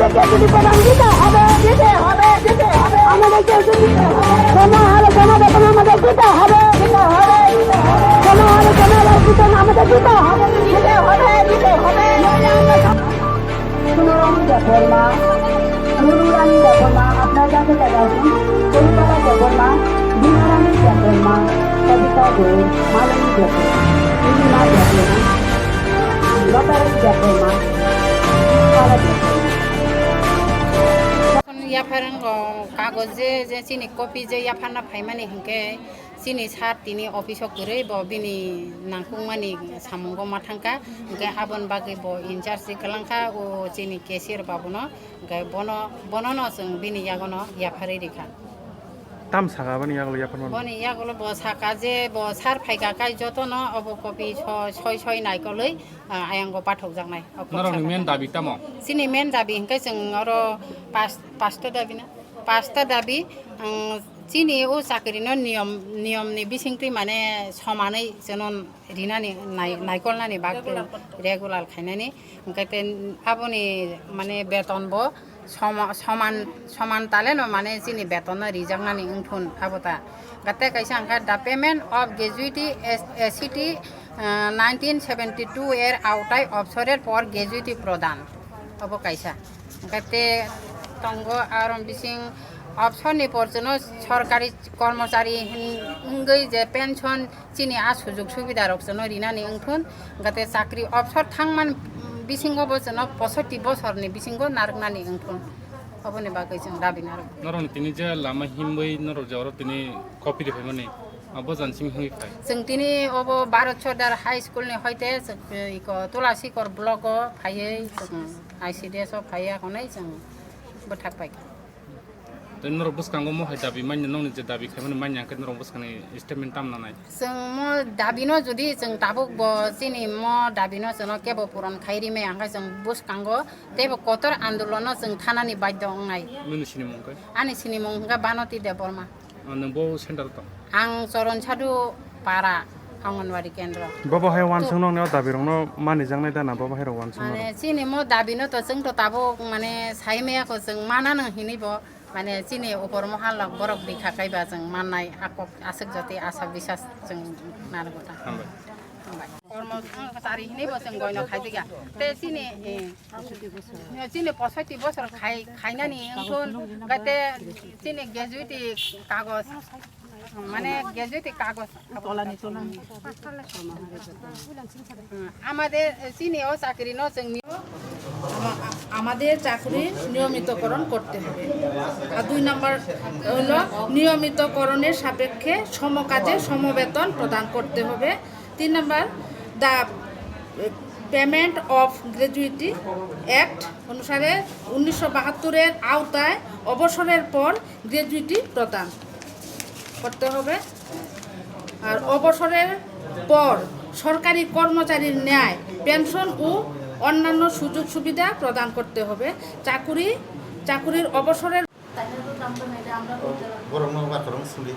আমাদেরকে যদি প্রদান দিতে হবে আমাদেরকে জমা হলে জমা বেতন আমাদের দিতে হবে জমা হলে জমা বেতন আমাদের দিতে হবে মা নুরুরানী দেবর মা আপনার কাছে দেখাচ্ছেন কলিকাতা দেবর মা বিনারানী দেবর মা কবিতা দে মালিনী দেবর পূর্ণিমা দেবর মা লতারানী দেবর মা তারা দেবর याफारन कागज जे चिनी कपि जे याफारना फाइमानि हिंके चिनी सार तिनी अफिसक गरै ब बिनि नांकुमानि सामुंगो माथांका हिंके आबन बागै ब इनचार्ज कलांखा ओ चिनी केशियर बाबुनो हिंके बननो जों बिनि यागनो याफारै रेखा ताम सागाबानि यागलो याफारमान बनि यागलो ब साका जे ब सार फाइगा काय जतनो अब कपि सय नायकलै आयांगो पाठक जानाय नरनि मेन दाबि तामो चिनी मेन दाबि हिंके जों अरो पाँचटा दाबि ना पाँचटा दाबि चिनी ओ चाकरिनो नियमनि बिसिंख्रि माने समानै जेन रिनानि नायकलनानि बा रेगुलार खायनानि ओंखायते आबनि माने बेतनबो समान तालेनो माने चिनी बेतन रिजांनानि उंथुन आबता गते कैसा अंका द पेमेन्ट अफ ग्रेजुइटी एसिटी 1972 एर आवटाय अबसरेर पर ग्रेजुइटी प्रदान अब कैसा गते तंग आरम बिसिं अबसरनि परजनो सरकारि कर्मचारी हिंगै जे पेन्सन चिनी आ सुजुग सुबिदा रखजनो रिनानि उंथुन गते चाकरि अबसर थांमान बिसिंगो बजनो 65 बसरनि बिसिंगो नारगनानि उंथुन अबनि बागै जों दाबिनार नरनि तिनि जे लामा हिमबै नर जरो तिनि कपि रे फैमानि अब जानसिम हिंगै फाय जों तिनि अब भारत सरदार हाई स्कुलनि हयते इको तुलासीकर ब्लक फायै जों आईसीडीएस फाया खनै जों बथाक पाइ त नर बसकांगो म हाय दाबि मान्य नंनि जे दाबि खायमानि मान्य आंके नर बसकानि स्टेटमेन्ट तामनानाय जों म दाबिनो जुदि जों ताबुक ब चिनी म दाबिनो जों केबो पुरन खायरिमे आंगा जों बसकांगो तेबो कतर आन्दोलन जों थानानि बाध्य अंनाय मिनिसिनि मंगै आनि सिनि मंगा बानति देबरमा नंबो सेन्टार त आं चरण साधु पारा अंगनवाड़ी केन्द्र बाबा हाय वान संग नंग दाबि रंनो मानि जांनाय दाना बाबा हाय वान संग माने चिनी म दाबिनो त जों त ताबो माने साइमेयाखौ जों मानानो हिनिबो माने चिनी ऊपर महाल बरक बिखा कायबा जों माननाय आकक आसक जाति आशा विश्वास जों नारगोता कर्मचारी हिनिबो जों गयनो खायदिगा ते चिनी 65 बছর खायनानि उंथुन गते चिनी ग्रेजुइटी कागज মানে গ্যাজেটে কাগজ আমাদের চিনিও চাকরি ন जोंनि আমাদের চাকরির নিয়মিতকরণ করতে হবে আর 2 নম্বর হলো নিয়মিতকরণের সাপেক্ষে সমকাজে সমবেতন প্রদান করতে হবে 3 নম্বর দা পেমেন্ট অফ গ্র্যাজুইটি অ্যাক্ট অনুসারে 1972 এর আওতায় অবসরের পর গ্র্যাজুইটি প্রদান করতে হবে আর অবসরের পর সরকারি কর্মচারীর ন্যায় পেনশন ও অন্যান্য সুযোগ সুবিধা প্রদান করতে হবে চাকুরির অবসরের বরং বাতরং সুলি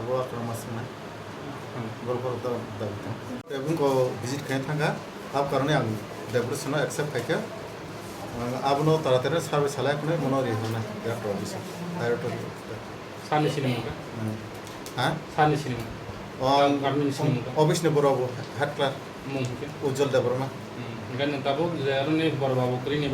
বরং মাসনা বরং দাবিতা এবং কো ভিজিট খাই থাকা আব কারণে আং ডেপুটেশন অ্যাকসেপ্ট খাইকা আবনো তাড়াতাড়ি সার্ভিস চালাই কোনে মনো রিহানা ডাক্তার অফিস ডাইরেক্টর सानि सिनि मंगै হ্যাঁ सानि सिनि गामिनि सिनि मंगै অফিস নে বড় হেড ক্লার্ক मंगै উজ্জ্বল দেবরমা गान ताबो जे आरो ने बरबाबो करिनि